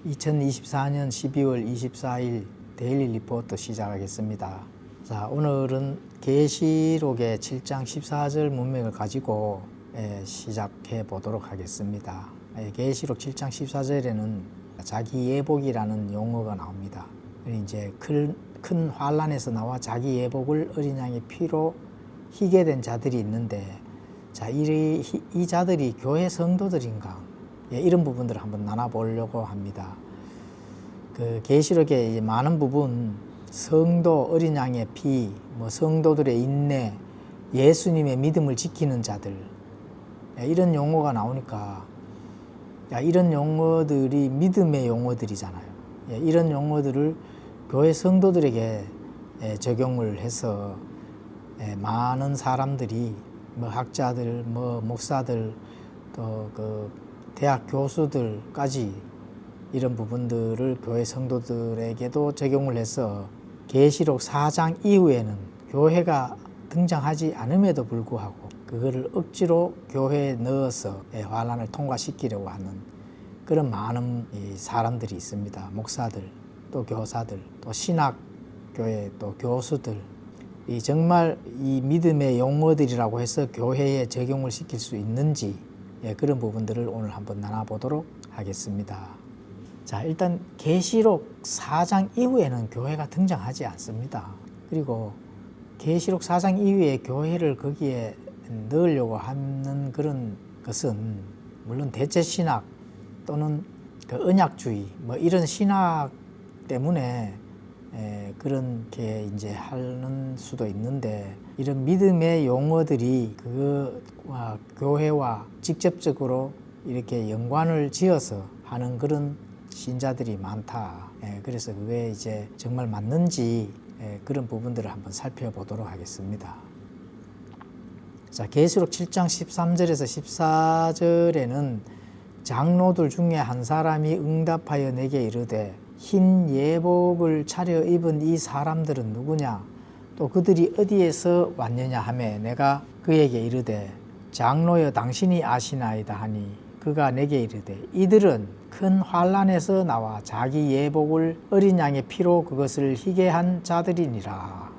2024년 12월 24일 데일리 리포트 시작하겠습니다. 자, 오늘은 계시록의 7장 14절 문맥을 가지고 시작해 보도록 하겠습니다. 계시록 7장 14절에는 자기 예복이라는 용어가 나옵니다. 이제 큰 환란에서 나와 자기 예복을 어린 양의 피로 희게 된 자들이 있는데, 자, 이 자들이 교회 성도들인가? 이런 부분들을 한번 나눠보려고 합니다. 그 계시록의 많은 부분, 성도, 어린 양의 피, 성도들의 인내, 예수님의 믿음을 지키는 자들, 이런 용어가 나오니까, 이런 용어들이 믿음의 용어들이잖아요. 이런 용어들을 교회 성도들에게 적용을 해서 많은 사람들이, 학자들, 목사들, 또 대학 교수들까지 이런 부분들을 교회 성도들에게도 적용을 해서 계시록 4장 이후에는 교회가 등장하지 않음에도 불구하고 그거를 억지로 교회에 넣어서 환란을 통과시키려고 하는 그런 많은 사람들이 있습니다. 목사들, 또 교사들, 또 신학교회, 또 교수들, 정말 이 믿음의 용어들이라고 해서 교회에 적용을 시킬 수 있는지, 그런 부분들을 오늘 한번 나눠보도록 하겠습니다. 자, 일단 계시록 4장 이후에는 교회가 등장하지 않습니다. 그리고 계시록 4장 이후에 교회를 거기에 넣으려고 하는 그런 것은 물론 대체신학 또는 언약주의 이런 신학 때문에 그런 게 이제 하는 수도 있는데, 이런 믿음의 용어들이 교회와 직접적으로 이렇게 연관을 지어서 하는 그런 신자들이 많다. 그래서 그게 이제 정말 맞는지 그런 부분들을 한번 살펴보도록 하겠습니다. 자, 계시록 7장 13절에서 14절에는 장로들 중에 한 사람이 응답하여 내게 이르되 흰 예복을 차려입은 이 사람들은 누구냐? 또 그들이 어디에서 왔느냐 하매 내가 그에게 이르되 장로여 당신이 아시나이다 하니 그가 내게 이르되 이들은 큰 환란에서 나와 자기 예복을 어린 양의 피로 그것을 희게 한 자들이니라.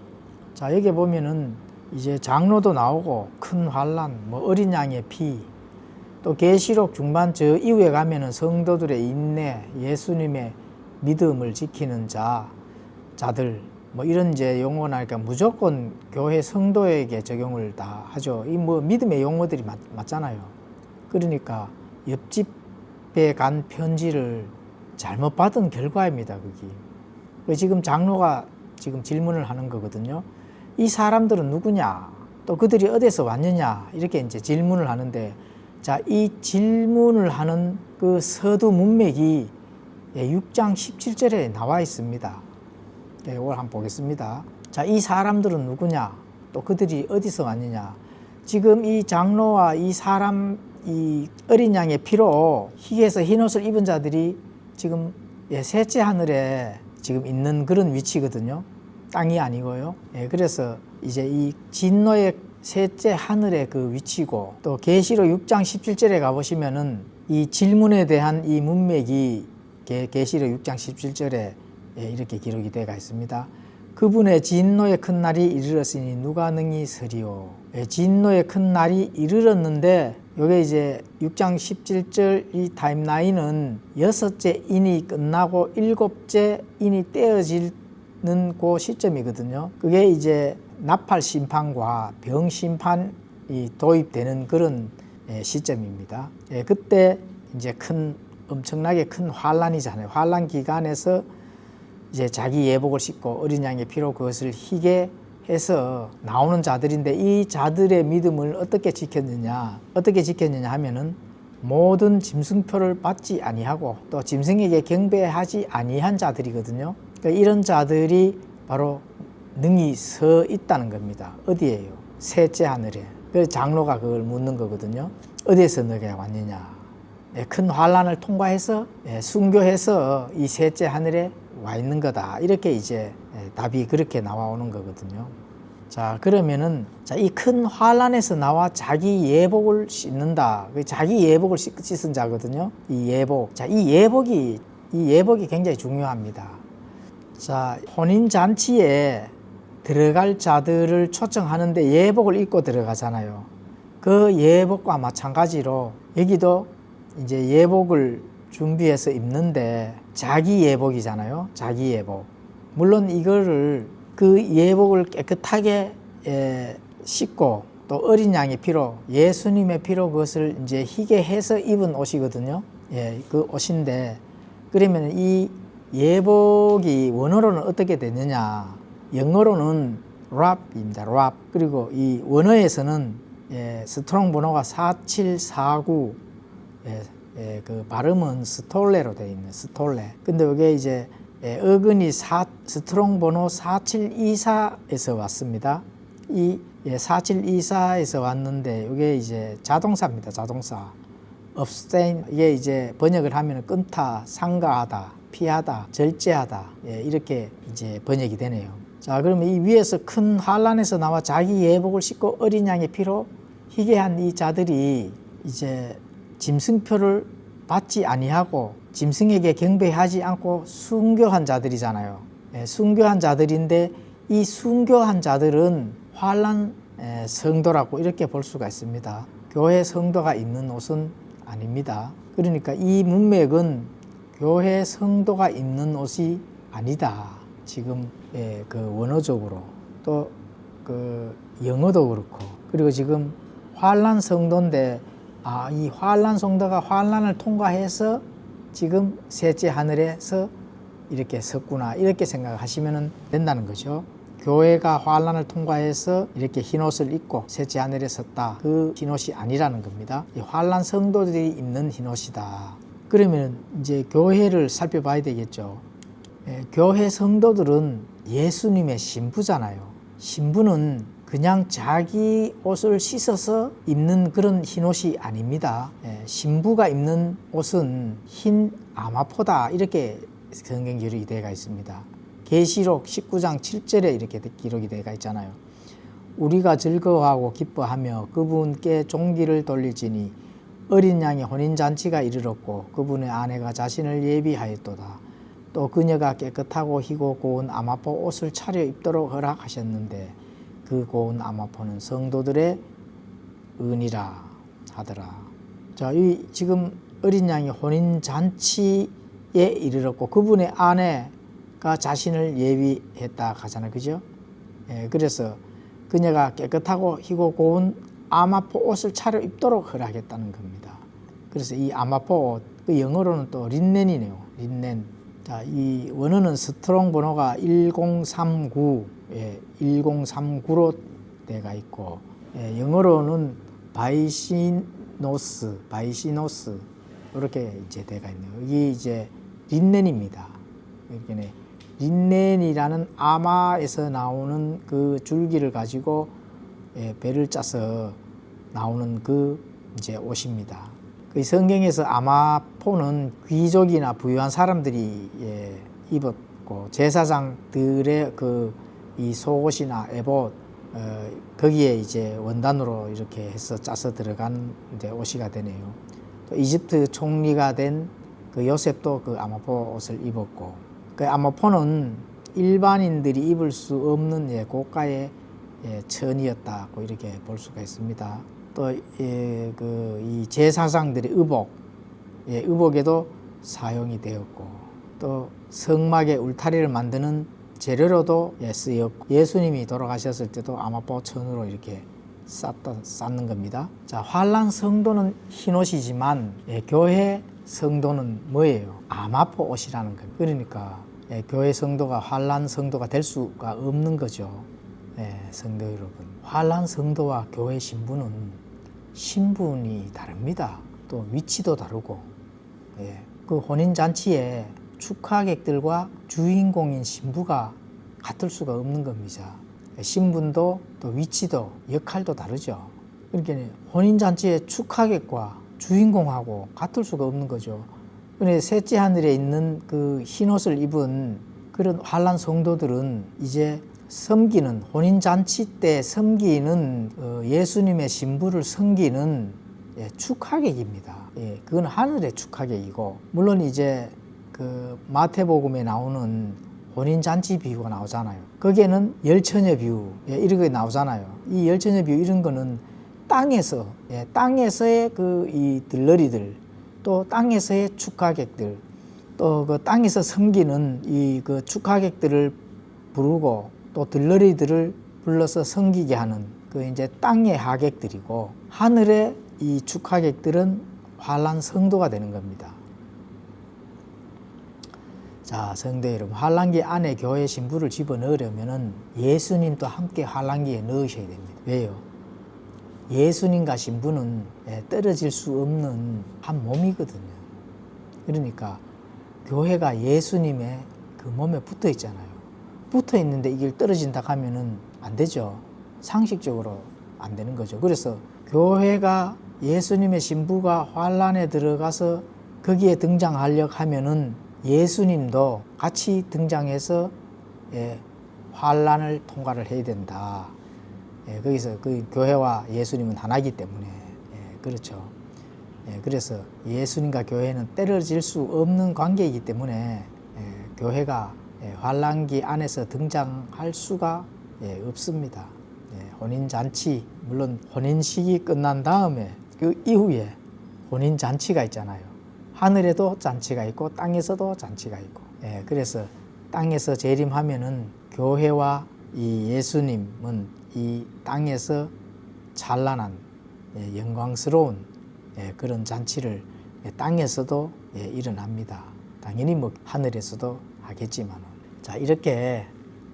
자, 여기 보면은 이제 장로도 나오고 큰 환란, 어린 양의 피, 또 계시록 중반 저 이후에 가면은 성도들의 인내, 예수님의 믿음을 지키는 자들, 이런 이제 용어 나니까 무조건 교회 성도에게 적용을 다 하죠. 이 믿음의 용어들이 맞잖아요. 그러니까 옆집에 간 편지를 잘못 받은 결과입니다, 그게. 지금 장로가 지금 질문을 하는 거거든요. 이 사람들은 누구냐? 또 그들이 어디서 왔느냐? 이렇게 이제 질문을 하는데, 자, 이 질문을 하는 그 서두 문맥이 6장 17절에 나와 있습니다. 이걸 한번 보겠습니다. 자, 이 사람들은 누구냐? 또 그들이 어디서 왔느냐? 지금 이 장로와 이 사람, 이 어린 양의 피로 희게해서 흰옷을 입은 자들이 지금 셋째 하늘에 지금 있는 그런 위치거든요. 땅이 아니고요. 그래서 이제 이 진노의 셋째 하늘의 그 위치고, 또 계시록 6장 17절에 가보시면은 이 질문에 대한 이 문맥이 계시록 6장 17절에 이렇게 기록이 되어 있습니다. 그분의 진노의 큰 날이 이르렀으니 누가 능히 서리오. 진노의 큰 날이 이르렀는데, 요게 이제 6장 17절 이 타임라인은 6째 인이 끝나고 7째 인이 떼어지는 그 시점이거든요. 그게 이제 나팔 심판과 병 심판이 도입되는 그런 시점입니다. 그때 이제 엄청나게 큰 환란이잖아요. 환란 기간에서 이제 자기 예복을 씻고 어린 양의 피로 그것을 희게 해서 나오는 자들인데, 이 자들의 믿음을 어떻게 지켰느냐 하면은 모든 짐승표를 받지 아니하고 또 짐승에게 경배하지 아니한 자들이거든요. 그러니까 이런 자들이 바로 능히 서 있다는 겁니다. 어디에요? 셋째 하늘에. 그래서 장로가 그걸 묻는 거거든요. 어디에서 너가 왔느냐? 큰 환란을 통과해서 순교해서 이 셋째 하늘에 와 있는 거다. 이렇게 이제 답이 그렇게 나와오는 거거든요. 자, 그러면은 이 큰 환란에서 나와 자기 예복을 씻는다. 자기 예복을 씻은 자거든요. 이 예복. 자, 이 예복이 이 예복이 굉장히 중요합니다. 자, 혼인잔치에 들어갈 자들을 초청하는데 예복을 입고 들어가잖아요. 그 예복과 마찬가지로 여기도 이제 예복을 준비해서 입는데 자기 예복이잖아요. 자기 예복. 물론 이거를 그 예복을 깨끗하게 씻고 또 어린 양의 피로, 예수님의 피로 그것을 이제 희게 해서 입은 옷이거든요. 예, 그 옷인데 그러면 이 예복이 원어로는 어떻게 되느냐? 영어로는 wrap입니다. wrap. 그리고 이 원어에서는 스트롱 번호가 4749. 그 발음은 스톨레로 되어 있는 스톨레. 근데 이게 이제 어근이 스트롱 번호 4724에서 왔습니다. 이 4724에서 왔는데 이게 이제 자동사입니다. 자동사. abstain, 이게 이제 번역을 하면 끊다, 상가하다, 피하다, 절제하다, 이렇게 이제 번역이 되네요. 자, 그러면 이 위에서 큰 환란에서 나와 자기 예복을 씻고 어린 양의 피로 희게 한 이 자들이 이제 짐승표를 받지 아니하고 짐승에게 경배하지 않고 순교한 자들이잖아요. 순교한 자들인데 이 순교한 자들은 환란 성도라고 이렇게 볼 수가 있습니다. 교회 성도가 입는 옷은 아닙니다. 그러니까 이 문맥은 교회 성도가 입는 옷이 아니다. 지금 그 원어적으로 또 그 영어도 그렇고, 그리고 지금 환란 성도인데 이 환란 성도가 환란을 통과해서 지금 셋째 하늘에서 이렇게 섰구나, 이렇게 생각하시면 된다는 거죠. 교회가 환란을 통과해서 이렇게 흰옷을 입고 셋째 하늘에 섰다. 그 흰옷이 아니라는 겁니다. 이 환란 성도들이 입는 흰옷이다. 그러면 이제 교회를 살펴봐야 되겠죠. 교회 성도들은 예수님의 신부잖아요. 신부는 그냥 자기 옷을 씻어서 입는 그런 흰옷이 아닙니다. 신부가 입는 옷은 흰 아마포다, 이렇게 성경 기록이 되어 있습니다. 계시록 19장 7절에 이렇게 기록이 되어 있잖아요. 우리가 즐거워하고 기뻐하며 그분께 종기를 돌릴지니 어린 양의 혼인잔치가 이르렀고 그분의 아내가 자신을 예비하였도다. 또 그녀가 깨끗하고 희고 고운 아마포 옷을 차려 입도록 허락하셨는데 그 고운 아마포는 성도들의 은이라 하더라. 자, 이 지금 어린 양이 혼인잔치에 이르렀고 그분의 아내가 자신을 예비했다 하잖아요. 그죠? 그래서 그녀가 깨끗하고 희고 고운 아마포 옷을 차려 입도록 허락했다는 겁니다. 그래서 이 아마포 옷, 그 영어로는 또 린넨이네요. 린넨. 자, 이 원어는 스트롱 번호가 1039, 1039로 되어 있고, 영어로는 바이시노스 이렇게 이제 되어 있네요. 이게 이제 린넨입니다. 이렇게 린넨이라는 아마에서 나오는 그 줄기를 가지고 배를 짜서 나오는 그 이제 옷입니다. 그 성경에서 아마포는 귀족이나 부유한 사람들이 입었고 제사장들의 그 이 속옷이나 에봇 거기에 이제 원단으로 이렇게 해서 짜서 들어간 옷이가 되네요. 또 이집트 총리가 된 그 요셉도 그 아마포 옷을 입었고, 그 아마포는 일반인들이 입을 수 없는 고가의 천이었다고 이렇게 볼 수가 있습니다. 또 이 제사장들의 의복, 의복에도 사용이 되었고, 또 성막의 울타리를 만드는 재료로도 쓰였고, 예수님이 돌아가셨을 때도 아마포 천으로 이렇게 쌓는 겁니다. 자, 환란 성도는 흰옷이지만 교회 성도는 뭐예요? 아마포 옷이라는 겁니다. 그러니까 교회 성도가 환란 성도가 될 수가 없는 거죠. 성도 여러분, 환란 성도와 교회 신부는 신분이 다릅니다. 또 위치도 다르고, 그 혼인잔치에 축하객들과 주인공인 신부가 같을 수가 없는 겁니다. 신분도 또 위치도 역할도 다르죠. 그러니까 혼인잔치에 축하객과 주인공하고 같을 수가 없는 거죠. 그런데 셋째 하늘에 있는 그 흰옷을 입은 그런 환란 성도들은 이제 섬기는, 혼인잔치 때 섬기는 예수님의 신부를 섬기는 축하객입니다. 그건 하늘의 축하객이고, 물론 이제 그 마태복음에 나오는 혼인잔치 비유가 나오잖아요. 거기에는 열처녀 비유 이렇게 나오잖아요. 이 열처녀 비유 이런 거는 땅에서의 그 이 들러리들, 또 땅에서의 축하객들, 또 그 땅에서 섬기는 이 그 축하객들을 부르고 또 들러리들을 불러서 섬기게 하는 그 이제 땅의 하객들이고, 하늘의 이 축하객들은 환란 성도가 되는 겁니다. 자, 성도 여러분, 환란기 안에 교회 신부를 집어넣으려면은 예수님도 함께 환란기에 넣으셔야 됩니다. 왜요? 예수님과 신부는 떨어질 수 없는 한 몸이거든요. 그러니까 교회가 예수님의 그 몸에 붙어 있잖아요. 붙어 있는데 이게 떨어진다 하면은 안 되죠. 상식적으로 안 되는 거죠. 그래서 교회가 예수님의 신부가 환란에 들어가서 거기에 등장하려고 하면은 예수님도 같이 등장해서 환란을 통과를 해야 된다. 거기서 그 교회와 예수님은 하나이기 때문에 그렇죠. 그래서 예수님과 교회는 떨어질 수 없는 관계이기 때문에 교회가 환란기 안에서 등장할 수가 없습니다. 혼인잔치, 물론 혼인식이 끝난 다음에 그 이후에 혼인잔치가 있잖아요. 하늘에도 잔치가 있고 땅에서도 잔치가 있고, 그래서 땅에서 재림하면은 교회와 이 예수님은 이 땅에서 찬란한 영광스러운 그런 잔치를 땅에서도 일어납니다. 당연히 뭐 하늘에서도 하겠지만. 자, 이렇게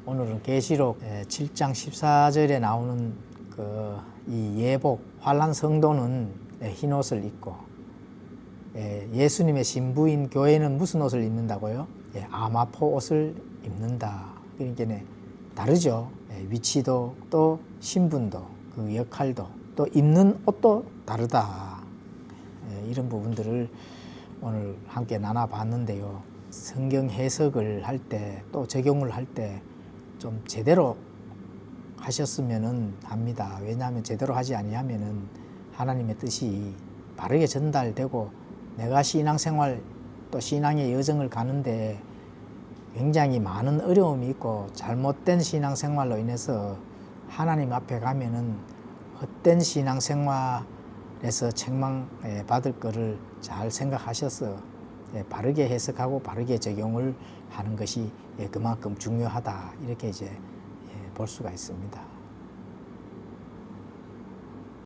오늘은 계시록 7장 14절에 나오는 그 이 예복 환란 성도는 흰 옷을 입고, 예수님의 신부인 교회는 무슨 옷을 입는다고요? 아마포 옷을 입는다. 그러니까 다르죠. 위치도 또 신분도 그 역할도 또 입는 옷도 다르다. 이런 부분들을 오늘 함께 나눠봤는데요. 성경 해석을 할 때 또 적용을 할 때 좀 제대로 하셨으면 합니다. 왜냐하면 제대로 하지 아니하면은 하나님의 뜻이 바르게 전달되고 내가 신앙생활 또 신앙의 여정을 가는데 굉장히 많은 어려움이 있고 잘못된 신앙생활로 인해서 하나님 앞에 가면은 헛된 신앙생활에서 책망받을 거를 잘 생각하셔서 바르게 해석하고 바르게 적용을 하는 것이 그만큼 중요하다, 이렇게 이제 볼 수가 있습니다.